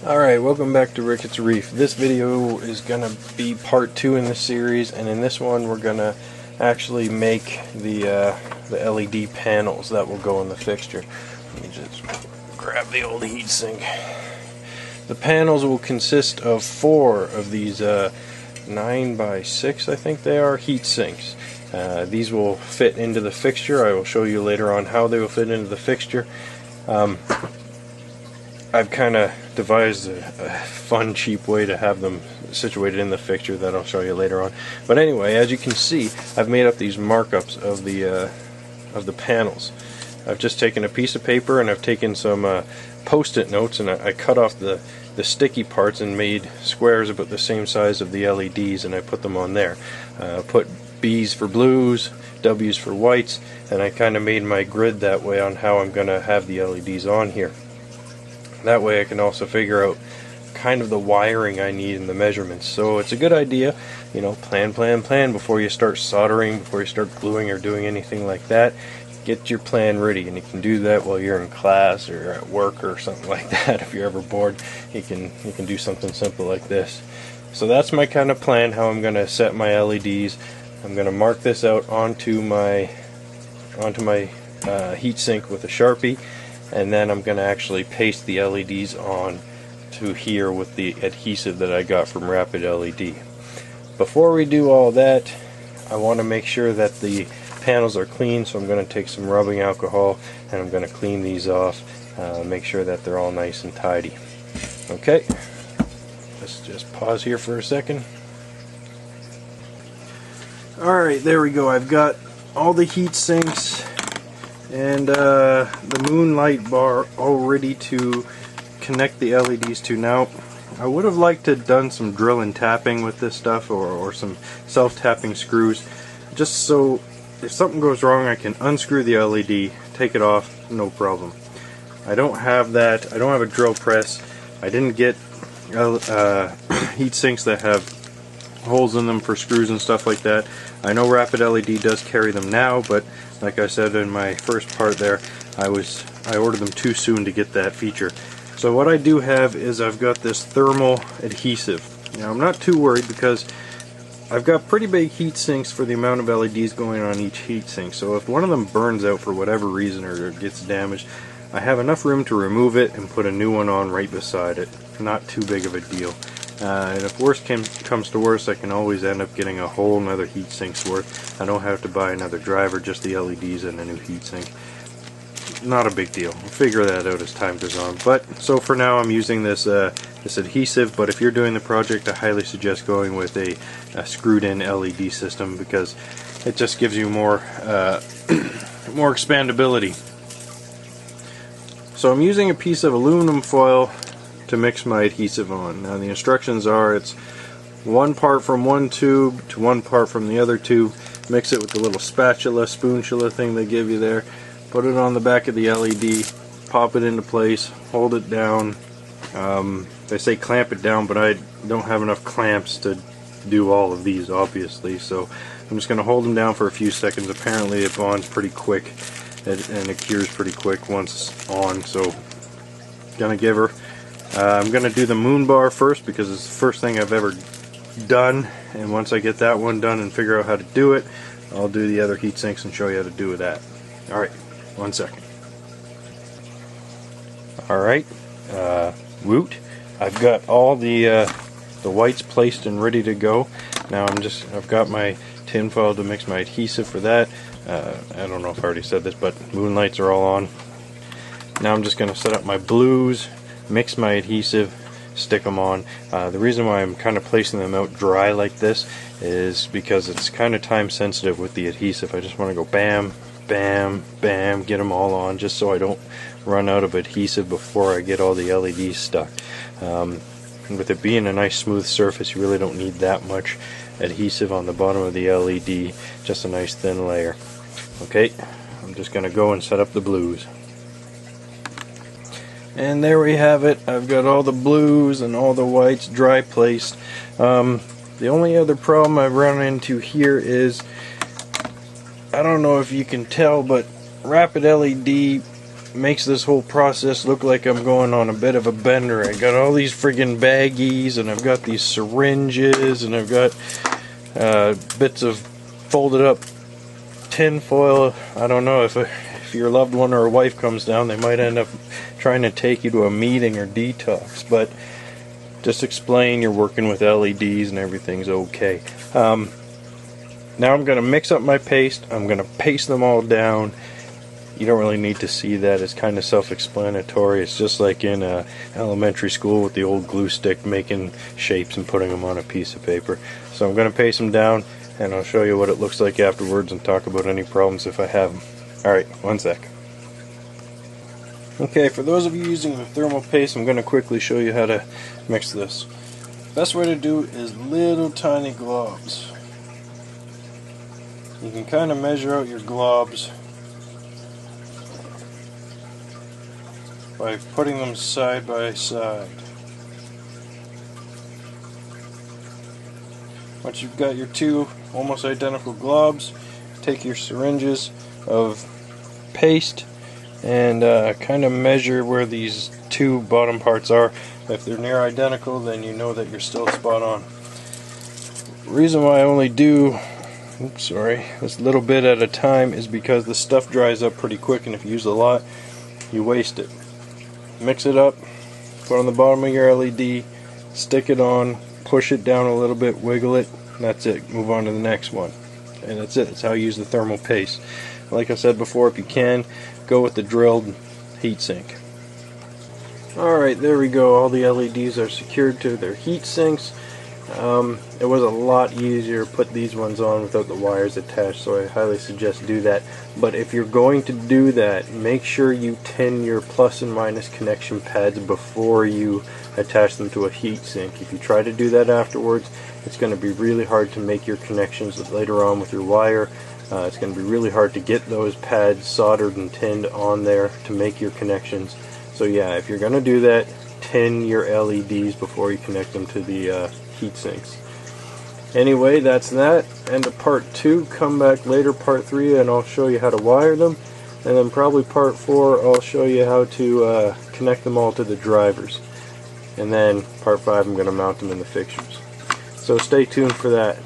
Alright, welcome back to Rickets Reef. This video is going to be part 2 in the series, and in this one we're going to actually make the LED panels that will go in the fixture. Let me just grab the old heatsink. The panels will consist of 4 of these 9x6, I think they are, heat sinks. These will fit into the fixture. I will show you later on how they will fit into the fixture. I've kind of devised a fun, cheap way to have them situated in the fixture that I'll show you later on. But anyway, as you can see, I've made up these markups of the panels. I've just taken a piece of paper and I've taken some post-it notes, and I cut off the sticky parts and made squares about the same size of the LEDs, and I put them on there. Put B's for blues, W's for whites, and I kind of made my grid that way on how I'm going to have the LEDs on here. That way I can also figure out kind of the wiring I need and the measurements. So it's a good idea, you know, plan before you start soldering, before you start gluing or doing anything like that. Get your plan ready, and you can do that while you're in class or at work or something like that. If you're ever bored, you can do something simple like this. So that's my kind of plan, how I'm going to set my LEDs. I'm going to mark this out onto my heat sink with a Sharpie, and then I'm going to actually paste the LEDs on to here with the adhesive that I got from Rapid LED. Before we do all that, I want to make sure that the panels are clean, so I'm going to take some rubbing alcohol and I'm going to clean these off, make sure that they're all nice and tidy. Okay, let's just pause here for a second. Alright, there we go. I've got all the heat sinks and the moonlight bar all ready to connect the LEDs to. Now, I would have liked to have done some drill and tapping with this stuff, or some self-tapping screws, just so if something goes wrong I can unscrew the LED, take it off, no problem. I don't have that. I don't have a drill press. I didn't get heat sinks that have holes in them for screws and stuff like that. I know Rapid LED does carry them now, but like I said in my first part there, I ordered them too soon to get that feature. So what I do have is I've got this thermal adhesive. Now I'm not too worried because I've got pretty big heat sinks for the amount of LEDs going on each heat sink. So if one of them burns out for whatever reason or gets damaged, I have enough room to remove it and put a new one on right beside it. Not too big of a deal. And if worst comes to worst, I can always end up getting a whole nother heat sink's worth. I don't have to buy another driver, just the LEDs and a new heat sink. Not a big deal. We'll figure that out as time goes on. But so for now I'm using this this adhesive, but if you're doing the project, I highly suggest going with a screwed in LED system, because it just gives you more more expandability. So I'm using a piece of aluminum foil to mix my adhesive on. Now the instructions are it's 1 part from one tube to 1 part from the other tube. Mix it with the little spoonchula thing they give you there. Put it on the back of the LED, pop it into place, hold it down. They say clamp it down, but I don't have enough clamps to do all of these, obviously, so I'm just going to hold them down for a few seconds. Apparently it bonds pretty quick and it cures pretty quick once it's on, so gonna give her. I'm going to do the moon bar first because it's the first thing I've ever done, and once I get that one done and figure out how to do it, I'll do the other heat sinks and show you how to do that. Alright, 1 second. Alright, woot. I've got all the whites placed and ready to go. Now I've got my tin foil to mix my adhesive for that. I don't know if I already said this, but moonlights are all on. Now I'm just going to set up my blues, mix my adhesive, stick them on. The reason why I'm kind of placing them out dry like this is because it's kind of time sensitive with the adhesive. I just want to go bam, bam, bam, get them all on, just so I don't run out of adhesive before I get all the LEDs stuck. With it being a nice smooth surface, you really don't need that much adhesive on the bottom of the LED, just a nice thin layer. Okay, I'm just going to go and set up the blues. And there we have it. I've got all the blues and all the whites dry placed. The only other problem I've run into here is, I don't know if you can tell, but Rapid LED makes this whole process look like I'm going on a bit of a bender. I got all these friggin' baggies, and I've got these syringes, and I've got bits of folded up tin foil. I don't know if your loved one or a wife comes down, they might end up trying to take you to a meeting or detox, but just explain you're working with LEDs and everything's okay. Now I'm going to mix up my paste. I'm going to paste them all down. You don't really need to see that. It's kind of self-explanatory. It's just like in elementary school with the old glue stick, making shapes and putting them on a piece of paper. So I'm going to paste them down, and I'll show you what it looks like afterwards and talk about any problems if I have them. Alright, one sec. Okay, for those of you using the thermal paste, I'm going to quickly show you how to mix this. Best way to do is little tiny globs. You can kind of measure out your globs by putting them side by side. Once you've got your two almost identical globs, take your syringes of paste and kind of measure where these two bottom parts are. If they're near identical, then you know that you're still spot on. The reason why I only do this little bit at a time is because the stuff dries up pretty quick, and if you use a lot, you waste it. Mix it up, put it on the bottom of your LED, stick it on, push it down a little bit, wiggle it, and that's it. Move on to the next one. And that's it. That's how you use the thermal paste. Like I said before, if you can, go with the drilled heatsink. Alright, there we go. All the LEDs are secured to their heat sinks. It was a lot easier to put these ones on without the wires attached, so I highly suggest do that. But if you're going to do that, make sure you tin your plus and minus connection pads before you attach them to a heat sink. If you try to do that afterwards, it's going to be really hard to make your connections later on with your wire. It's going to be really hard to get those pads soldered and tinned on there to make your connections. So yeah, if you're going to do that, tin your LEDs before you connect them to the heat sinks. Anyway, that's that. End of part 2. Come back later, part 3, and I'll show you how to wire them. And then probably part 4, I'll show you how to connect them all to the drivers. And then part 5, I'm going to mount them in the fixtures. So stay tuned for that.